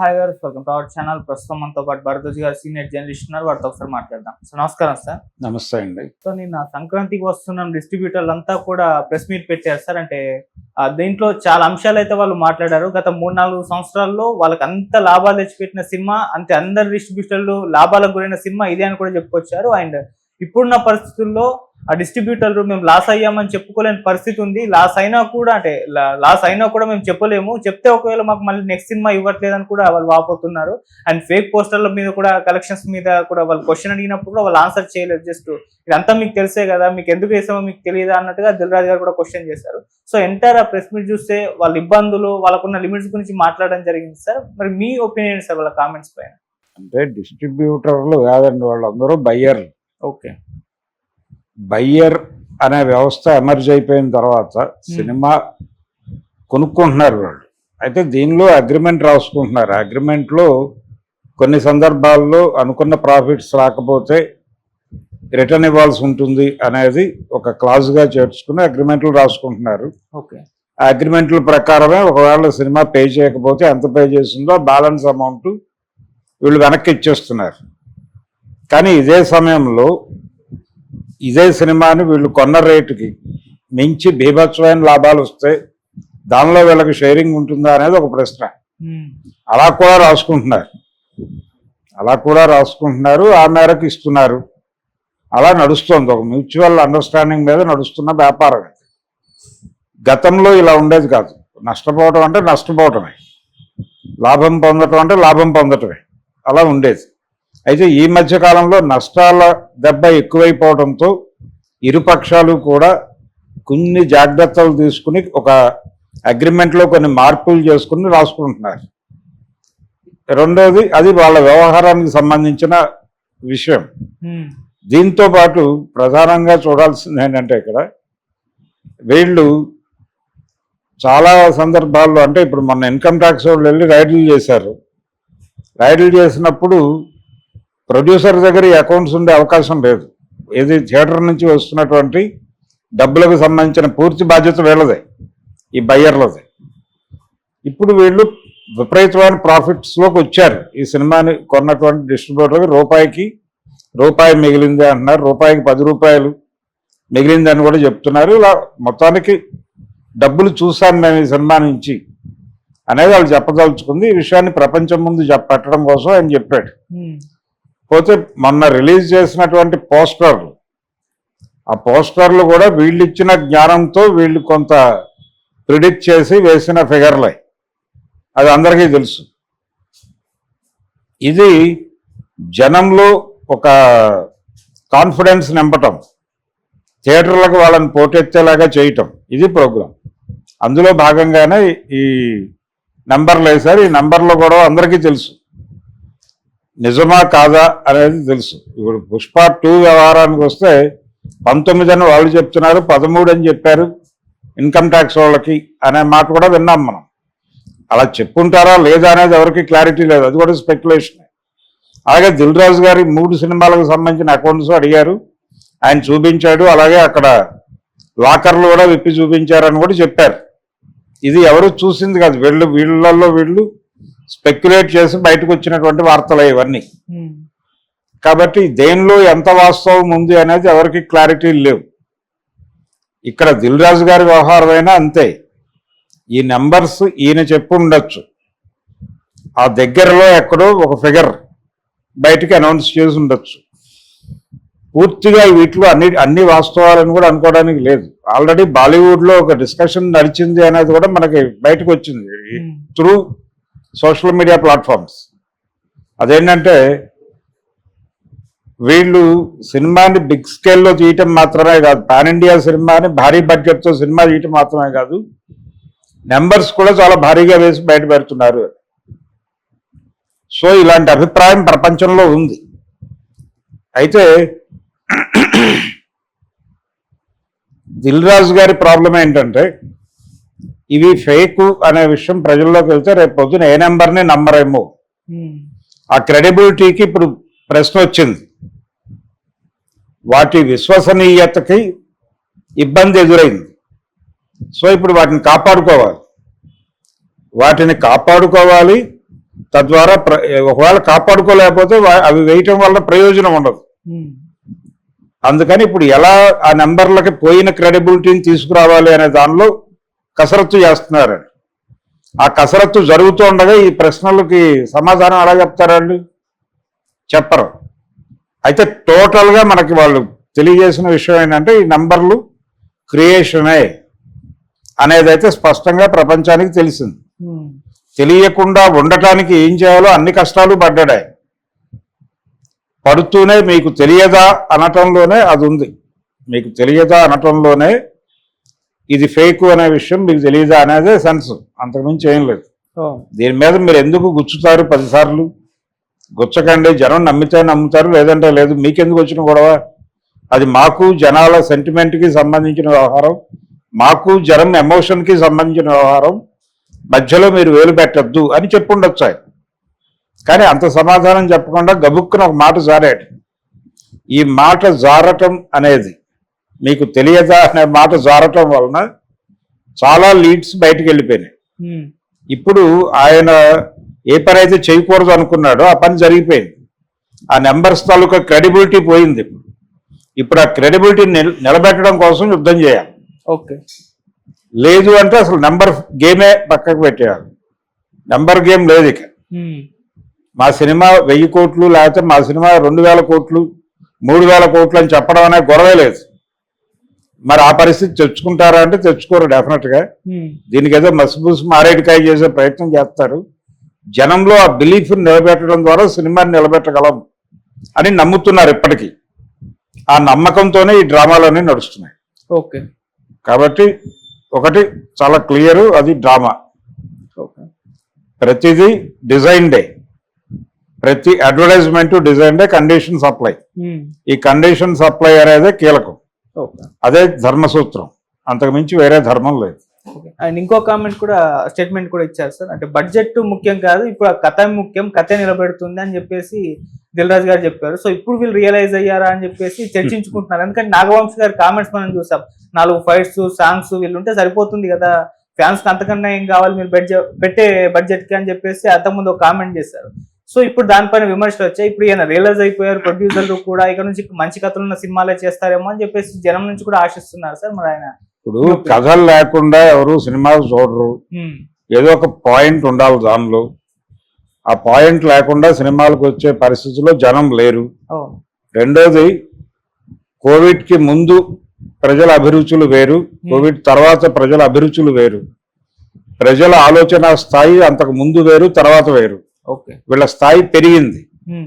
Hi గారు, welcome to our channel. ప్రస్తుతం మనతో పాటు భరద్వాజ్ గారు సీనియర్ జర్నలిస్ట్ ఉన్నారు. వారితో ఒకసారి మాట్లాడదాం. సో నమస్కారం సార్. నమస్తే అండి. సో నిన్న సంక్రాంతికి వస్తున్నాం డిస్ట్రిబ్యూటర్లు అంతా కూడా ప్రెస్ మీట్ పెట్టారు సార్. అంటే దీంట్లో చాలా అంశాలు అయితే వాళ్ళు మాట్లాడారు. గత 3-4 సంవత్సరాల్లో వాళ్ళకి అంత లాభాలు తెచ్చిపెట్టిన సినిమా, అంతే అందరు డిస్ట్రిబ్యూటర్లు లాభాలకు గురైన సినిమా ఇదే అని కూడా చెప్పుకొచ్చారు. అండ్ ఇప్పుడున్న పరిస్థితుల్లో ఆ డిస్ట్రిబ్యూటర్లు మేము లాస్ అయ్యామని చెప్పుకోలేని పరిస్థితి ఉంది. లాస్ అయినా కూడా మేము చెప్పలేము. చెప్తే ఒకవేళ మాకు మళ్ళీ నెక్స్ట్ సినిమా ఇవ్వట్లేదని కూడా వాళ్ళు వాపోతున్నారు. అండ్ ఫేక్ పోస్టర్ల మీద కూడా, కలెక్షన్స్ మీద కూడా వాళ్ళు క్వశ్చన్ అడిగినప్పుడు కూడా వాళ్ళు ఆన్సర్ చేయలేదు. జస్ట్ ఇదంతా మీకు తెలిసే కదా, మీకు ఎందుకు వేసామో మీకు తెలియదా అన్నట్టుగా దిల్ రాజు గారు కూడా క్వశ్చన్ చేశారు. సో ఎంటైర్ ఆ ప్రెస్ మీట్ చూస్తే వాళ్ళ ఇబ్బందులు, వాళ్ళకున్న లిమిట్స్ గురించి మాట్లాడడం జరిగింది సార్. మరి మీ ఒపీనియన్ సార్ వాళ్ళ కామెంట్స్ పైన? అంటే డిస్ట్రిబ్యూటర్లు కాదండి, వాళ్ళందరూ బయ్యర్లు. ఓకే, బయ్యర్ అనే వ్యవస్థ ఎమర్జ్ అయిపోయిన తర్వాత సినిమా కొనుక్కుంటున్నారు వాళ్ళు. అయితే దీనిలో అగ్రిమెంట్ రాసుకుంటున్నారు. అగ్రిమెంట్లో కొన్ని సందర్భాల్లో అనుకున్న ప్రాఫిట్స్ రాకపోతే రిటర్న్ ఇవ్వాల్సి ఉంటుంది అనేది ఒక క్లాజ్గా చేర్చుకుని అగ్రిమెంట్లు రాసుకుంటున్నారు. ఓకే, ఆ అగ్రిమెంట్ల ప్రకారమే ఒకవేళ సినిమా పే చేయకపోతే ఎంత పే చేసిందో బ్యాలెన్స్ అమౌంట్ వీళ్ళు వెనక్కి ఇచ్చేస్తున్నారు. కానీ ఇదే సమయంలో ఇదే సినిమాని వీళ్ళు కొన్న రేటుకి మించి బీభత్సమైన లాభాలు వస్తే దానిలో వీళ్ళకి షేరింగ్ ఉంటుందా అనేది ఒక ప్రశ్న. అలా కూడా రాసుకుంటున్నారు, ఆ మేరకు ఇస్తున్నారు. అలా నడుస్తుంది, ఒక మ్యూచువల్ అండర్స్టాండింగ్ మీద నడుస్తున్న వ్యాపారం. గతంలో ఇలా ఉండేది కాదు. నష్టపోవటం అంటే నష్టపోవటమే, లాభం పొందటం అంటే లాభం పొందటమే, అలా ఉండేది. అయితే ఈ మధ్యకాలంలో నష్టాల దెబ్బ ఎక్కువైపోవడంతో ఇరుపక్షాలు కూడా కొన్ని జాగ్రత్తలు తీసుకుని ఒక అగ్రిమెంట్లో కొన్ని మార్పులు చేసుకుని రాసుకుంటున్నారు. రెండోది, అది వాళ్ళ వ్యవహారానికి సంబంధించిన విషయం. దీంతో పాటు ప్రధానంగా చూడాల్సింది ఏంటంటే, ఇక్కడ వీళ్ళు చాలా సందర్భాల్లో, అంటే ఇప్పుడు మొన్న ఇన్కమ్ ట్యాక్స్ వాళ్ళు వెళ్ళి రైడ్లు చేశారు. రైడ్లు చేసినప్పుడు ప్రొడ్యూసర్ దగ్గర ఈ అకౌంట్స్ ఉండే అవకాశం లేదు. ఏది థియేటర్ నుంచి వస్తున్నటువంటి డబ్బులకు సంబంధించిన పూర్తి బాధ్యత వీళ్ళదే, ఈ బయ్యర్లదే. ఇప్పుడు వీళ్ళు విపరీతమైన ప్రాఫిట్స్లోకి వచ్చారు. ఈ సినిమాని కొన్నటువంటి డిస్ట్రిబ్యూటర్కి రూపాయి మిగిలింది అంటున్నారు, రూపాయికి 10 రూపాయలు మిగిలింది అని కూడా చెప్తున్నారు. ఇలా మొత్తానికి డబ్బులు చూశాను నేను ఈ సినిమా నుంచి అనేది వాళ్ళు చెప్పదలుచుకుంది. ఈ విషయాన్ని ప్రపంచం ముందు పెట్టడం కోసం ఆయన చెప్పాడు. పోతే మొన్న రిలీజ్ చేసినటువంటి పోస్టర్లు, ఆ పోస్టర్లు కూడా వీళ్ళు ఇచ్చిన జ్ఞానంతో వీళ్ళు కొంత ప్రిడిక్ట్ చేసి వేసిన ఫిగర్లే, అది అందరికీ తెలుసు. ఇది జనంలో ఒక కాన్ఫిడెన్స్ నింపటం, థియేటర్లకు వాళ్ళని పోటెత్తేలాగా చేయటం, ఇది ప్రోగ్రాం. అందులో భాగంగానే ఈ నెంబర్లు వేశారు. ఈ నెంబర్లో కూడా అందరికీ తెలుసు, నిజమా కాదా అనేది తెలుసు. ఇప్పుడు పుష్ప 2 వ్యవహారానికి వస్తే 19 అని వాళ్ళు చెప్తున్నారు, 13 అని చెప్పారు ఇన్కమ్ ట్యాక్స్ వాళ్ళకి అనే మాట కూడా విన్నాం మనం. అలా చెప్పుంటారా లేదా అనేది ఎవరికి క్లారిటీ లేదు, అది కూడా స్పెక్యులేషన్. అలాగే దిల్ రాజు గారి 3 సినిమాలకు సంబంధించిన అకౌంట్స్ అడిగారు, ఆయన చూపించాడు. అలాగే అక్కడ లాకర్లు కూడా విప్పి చూపించారని కూడా చెప్పారు. ఇది ఎవరు చూసింది కాదు, వీళ్ళల్లో స్పెక్యులేట్ చేసి బయటకు వచ్చినటువంటి వార్తలు ఇవన్నీ. కాబట్టి దేనిలో ఎంత వాస్తవం ఉంది అనేది ఎవరికి క్లారిటీ లేవు. ఇక్కడ దిల్ రాజు గారి వ్యవహారం అయినా అంతే. ఈ నెంబర్స్ ఈయన చెప్పు ఉండొచ్చు, ఆ దగ్గరలో ఎక్కడో ఒక ఫిగర్ బయటికి అనౌన్స్ చేసి ఉండొచ్చు. పూర్తిగా వీటిలో అన్ని వాస్తవాలను కూడా అనుకోవడానికి లేదు. ఆల్రెడీ బాలీవుడ్లో ఒక డిస్కషన్ నడిచింది అనేది కూడా మనకి బయటకు వచ్చింది త్రూ సోషల్ మీడియా ప్లాట్ఫామ్స్. అదేంటంటే, వీళ్ళు సినిమాని బిగ్ స్కేల్లో తీయటం మాత్రమే కాదు, పాన్ ఇండియా సినిమాని భారీ బడ్జెట్తో సినిమా తీయటం మాత్రమే కాదు, నెంబర్స్ కూడా చాలా భారీగా వేసి బయట పెడుతున్నారు. సో ఇలాంటి అభిప్రాయం ప్రపంచంలో ఉంది. అయితే దిల్ రాజు గారి ప్రాబ్లం ఏంటంటే, ఇవి ఫేక్ అనే విషయం ప్రజల్లోకి వెళ్తే రేపు పొద్దున ఏ నెంబర్ని నమ్మరేమో. ఆ క్రెడిబిలిటీకి ఇప్పుడు ప్రశ్న వచ్చింది, వాటి విశ్వసనీయతకి ఇబ్బంది ఎదురైంది. సో ఇప్పుడు వాటిని కాపాడుకోవాలి. తద్వారా ఒకవేళ కాపాడుకోలేకపోతే అవి వేయటం వల్ల ప్రయోజనం ఉండదు. అందుకని ఇప్పుడు ఎలా ఆ నెంబర్లకి పోయిన క్రెడిబిలిటీని తీసుకురావాలి అనే దానిలో కసరత్తు చేస్తున్నారు. ఆ కసరత్తు జరుగుతూ ఉండగా ఈ ప్రశ్నలకి సమాధానం ఎలా చెప్తారండి? చెప్పరు. అయితే టోటల్గా మనకి వాళ్ళు తెలియజేసిన విషయం ఏంటంటే ఈ నంబర్లు క్రియేషనే అనేది అయితే స్పష్టంగా ప్రపంచానికి తెలిసింది. తెలియకుండా ఉండటానికి ఏం చేయాలో అన్ని కష్టాలు పడ్డాడు. పడుతూనే మీకు తెలియదా అనటంలోనే అది ఉంది. మీకు తెలియదా అనటంలోనే ఇది ఫేక్ అనే విషయం మీకు తెలియదా అనేదే సెన్స్, అంతకుమించి ఏం లేదు. దీని మీద మీరు ఎందుకు గుచ్చుతారు 10 సార్లు? గుచ్చకండి. జనం నమ్మితే నమ్ముతారు, లేదంటే లేదు. మీకెందుకు వచ్చిన గొడవ? అది మాకు జనాల సెంటిమెంట్కి సంబంధించిన వ్యవహారం, మాకు జనం ఎమోషన్కి సంబంధించిన వ్యవహారం. మధ్యలో మీరు వేలు పెట్టద్దు అని చెప్పుండొచ్చు ఆయన. కానీ అంత సమాధానం చెప్పకుండా గబుక్కున ఒక మాట జారాడు. ఈ మాట జారటం అనేది మీకు తెలియదా అనే మాట జారటం వలన చాలా లీడ్స్ బయటకు వెళ్ళిపోయినాయి. ఇప్పుడు ఆయన ఏ పని అయితే చేయకూడదు అనుకున్నాడో ఆ పని జరిగిపోయింది. ఆ నెంబర్స్ తాలూకా క్రెడిబిలిటీ పోయింది. ఇప్పుడు ఆ క్రెడిబిలిటీ నిలబెట్టడం కోసం యుద్ధం చేయాలి. ఓకే, లేదు అంటే అసలు నెంబర్ గేమే పక్కకు పెట్టేయాలి. నెంబర్ గేమ్ లేదు ఇక. మా సినిమా 1000 కోట్లు లేకపోతే మా సినిమా 2000 కోట్లు 3000 కోట్లు అని చెప్పడం అనే గొడవే లేదు. మరి ఆ పరిస్థితి తెచ్చుకుంటారా అంటే తెచ్చుకోరు డెఫినెట్గా. దీనికి ఏదో మసిపూసి మారేడికాయ చేసే ప్రయత్నం చేస్తారు. జనంలో ఆ బిలీఫ్ని నిలబెట్టడం ద్వారా సినిమాని నిలబెట్టగలం అని నమ్ముతున్నారు ఇప్పటికీ. ఆ నమ్మకంతోనే ఈ డ్రామాలన్నీ నడుస్తున్నాయి. ఓకే, కాబట్టి ఒకటి చాలా క్లియరు, అది డ్రామా. ప్రతిదీ డిజైన్ డే, ప్రతి advertisement design day, condition supply. ఈ కండిషన్ సప్లై అనేది కీలకం. అదే ధర్మసూత్రం, అంతకు మించి వేరే ధర్మం లేదు. అండ్ ఇంకో కామెంట్ కూడా, స్టేట్మెంట్ కూడా ఇచ్చారు సార్. అంటే బడ్జెట్ ముఖ్యం కాదు, ఇప్పుడు ఆ కథ ముఖ్యం, కథ నిలబెడుతుంది అని చెప్పేసి దిల్ రాజు గారు చెప్పారు. సో ఇప్పుడు వీళ్ళు రియలైజ్ అయ్యారా అని చెప్పేసి చర్చించుకుంటున్నారు. ఎందుకంటే నాగవంశీ గారి కామెంట్స్ మనం చూసాం. 4 ఫైట్స్, సాంగ్స్ వీళ్ళుంటే సరిపోతుంది కదా, ఫ్యాన్స్ కి అంతకన్నా ఏం కావాలి మీరు పెట్టే బడ్జెట్ కి అని చెప్పేసి అంతకుముందు ఒక కామెంట్ చేశారు. సో ఇప్పుడు దానిపైన విమర్శలు వచ్చాయి. ఇప్పుడు ఈయన రియలైజ్ అయిపోయారు, ప్రొడ్యూసర్లు కూడా ఇక నుంచి మంచి కథలు ఉన్న సినిమాలే చేస్తారేమో అని చెప్పేసి జనం నుంచి కూడా ఆశిస్తున్నారు సార్. మరి ఆయన ఇప్పుడు కథలు లేకుండా ఎవరు సినిమాలు చూడరు. ఏదో ఒక పాయింట్ ఉండాలి దానిలో. ఆ పాయింట్ లేకుండా సినిమాలకు వచ్చే పరిస్థితుల్లో జనం లేరు. రెండోది, కోవిడ్ కి ముందు ప్రజల అభిరుచులు వేరు, కోవిడ్ తర్వాత ప్రజల అభిరుచులు వేరు. ప్రజల ఆలోచన స్థాయి అంతకు ముందు వేరు, తర్వాత వేరు. వీళ్ళ స్థాయి పెరిగింది.